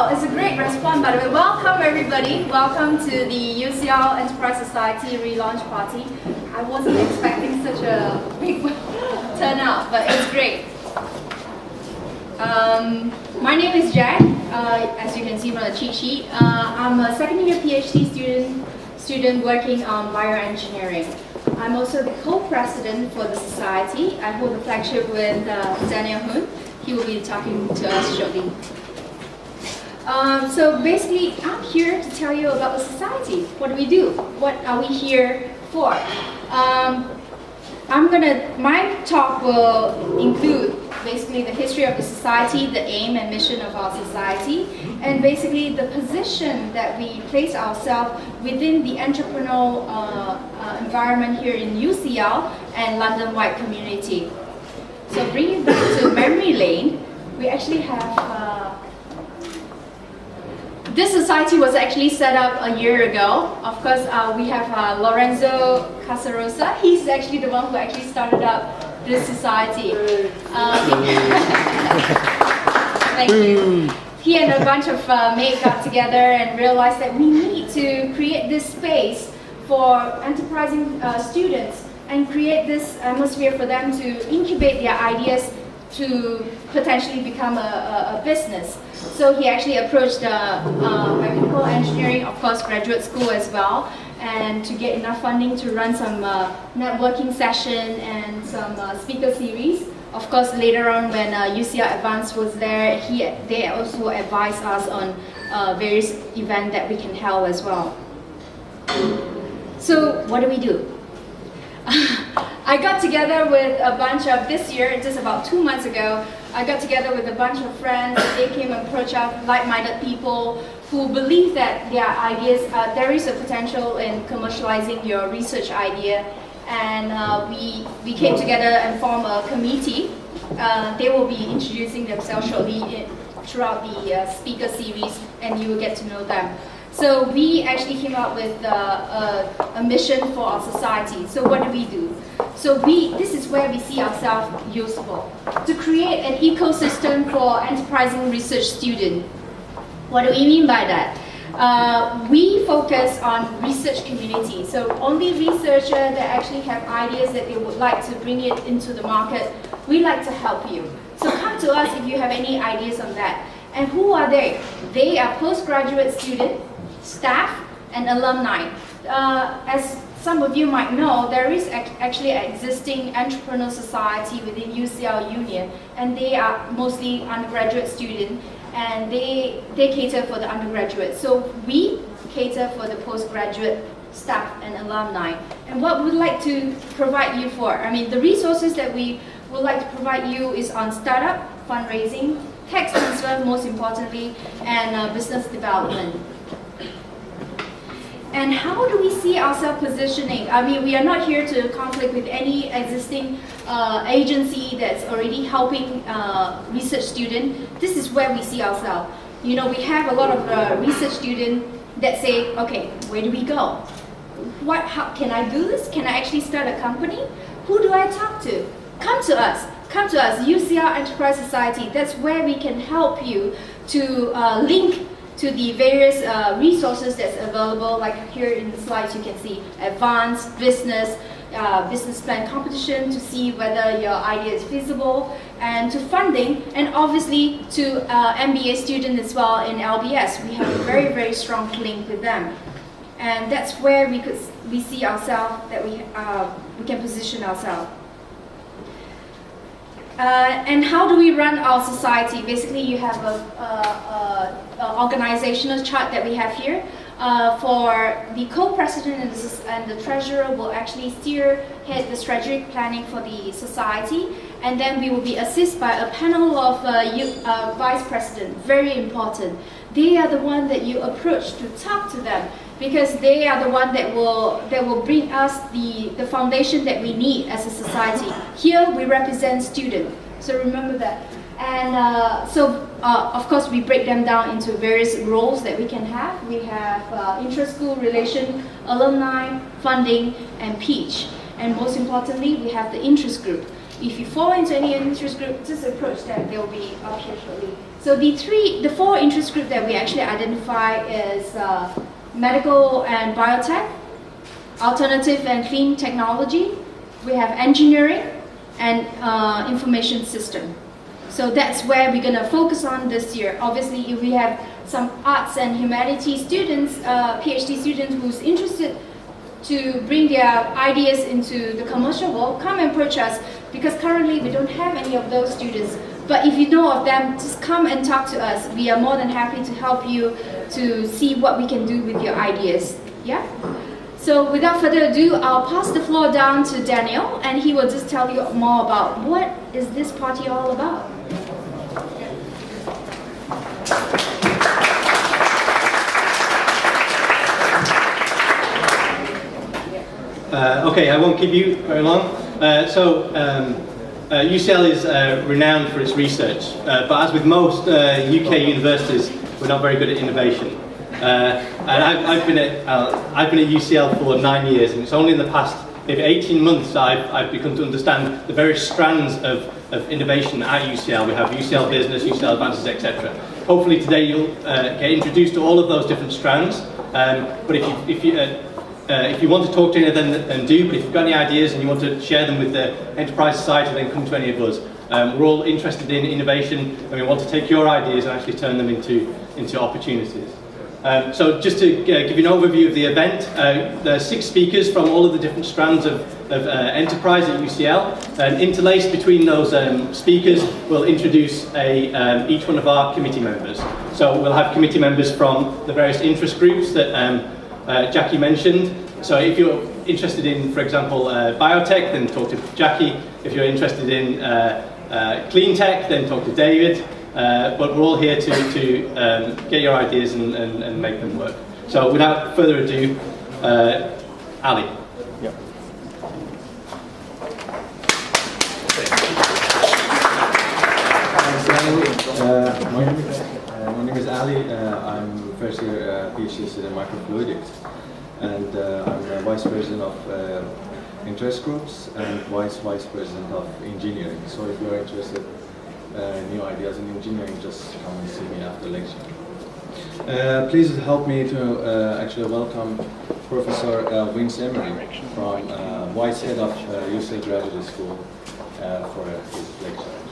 Wow, it's a great response, by the way. Welcome, everybody. Welcome to the UCL Enterprise Society Relaunch Party. I wasn't expecting such a big turnout, but it's great. My name is Jack, as you can see from the cheat sheet. I'm a second year PhD student working on bioengineering. I'm also the co-president for the society. I hold the flagship with Daniel Hun. He will be talking to us shortly. So basically, I'm here to tell you about the society. What do we do? What are we here for? My talk will include basically the history of the society, the aim and mission of our society, and basically the position that we place ourselves within the entrepreneurial environment here in UCL and London-wide community. So bringing it back to memory lane, we actually have this society was actually set up a year ago. Of course, we have Lorenzo Casarosa. He's actually the one who actually started up this society. Thank you. He and a bunch of mates got together and realized that we need to create this space for enterprising students and create this atmosphere for them to incubate their ideas to potentially become a business. So he actually approached chemical engineering, of course, graduate school as well, and to get enough funding to run some networking session and some speaker series. Of course, later on when UCL Advanced was there, they also advised us on various events that we can hold as well. So what do? I got together with a bunch of, this year, just about 2 months ago, I got together with a bunch of friends. They came and approached us, like-minded people who believe that their ideas, there is a potential in commercializing your research idea. And we came together and formed a committee. They will be introducing themselves shortly throughout the speaker series, and you will get to know them. So we actually came up with a mission for our society. So what do? So this is where we see ourselves useful, to create an ecosystem for enterprising research students. What do we mean by that? We focus on research community. So only researchers that actually have ideas that they would like to bring it into the market, we like to help you. So come to us if you have any ideas on that. And who are they? They are postgraduate students, staff, and alumni. As some of you might know, there is actually an existing entrepreneur society within UCL Union, and they are mostly undergraduate students, and they cater for the undergraduate. So we cater for the postgraduate staff and alumni. And what we'd like to provide you for, the resources that we would like to provide you is on startup, fundraising, tax transfer most importantly, and business development. And how do we see ourselves positioning? We are not here to conflict with any existing agency that's already helping research students. This is where we see ourselves. We have a lot of research students that say, okay, where do we go? How can I do this? Can I actually start a company? Who do I talk to? Come to us, UCL Enterprise Society. That's where we can help you to link to the various resources that's available, like here in the slides you can see advanced business, business plan competition to see whether your idea is feasible, and to funding, and obviously to MBA students as well in LBS. We have a very, very strong link with them. And that's where we see ourselves, that we can position ourselves. And how do we run our society? Basically, you have a organizational chart that we have here. For the co-president and the treasurer will actually head the strategic planning for the society, and then we will be assisted by a panel of vice president. Very important. They are the one that you approach to talk to them, because they are the one that will bring us the foundation that we need as a society. Here we represent students, so remember that. And of course, we break them down into various roles that we can have. We have intra-school relation, alumni, funding, and pitch. And most importantly, we have the interest group. If you fall into any interest group, just approach them. They'll be up here shortly. So the four interest groups that we actually identify is medical and biotech, alternative and clean technology, we have engineering, and information system. So that's where we're going to focus on this year. Obviously, if we have some arts and humanities students, PhD students who's interested to bring their ideas into the commercial world, come and approach us, because currently we don't have any of those students. But if you know of them, just come and talk to us. We are more than happy to help you to see what we can do with your ideas. Yeah? So without further ado, I'll pass the floor down to Daniel, and he will just tell you more about what is this party all about. Okay, I won't keep you very long. UCL is renowned for its research, but as with most UK universities, we're not very good at innovation. And I've been at UCL for 9 years, and it's only in the past maybe 18 months that I've begun to understand the various strands of innovation at UCL. We have UCL Business, UCL Advances, etc. Hopefully today you'll get introduced to all of those different strands. But if you want to talk to any of them, then do. But if you've got any ideas and you want to share them with the Enterprise Society, then come to any of us. We're all interested in innovation, and we want to take your ideas and actually turn them into opportunities. So just to give you an overview of the event, there are 6 speakers from all of the different strands of enterprise at UCL, and interlaced between those speakers we'll introduce each one of our committee members. So we'll have committee members from the various interest groups that Jackie mentioned. So if you're interested in, for example, biotech, then talk to Jackie. If you're interested in clean tech, then talk to David. But we're all here to get your ideas and make them work. So without further ado, Ali. Yep. My name is Ali. I'm first year PhD student in microfluidics, and I'm vice president of interest groups and vice president of engineering. So if you're interested new ideas in engineering, just come and see me after lecture. Please help me to actually welcome Professor Vince Emery from Vice Head of UCL Graduate School for his lecture.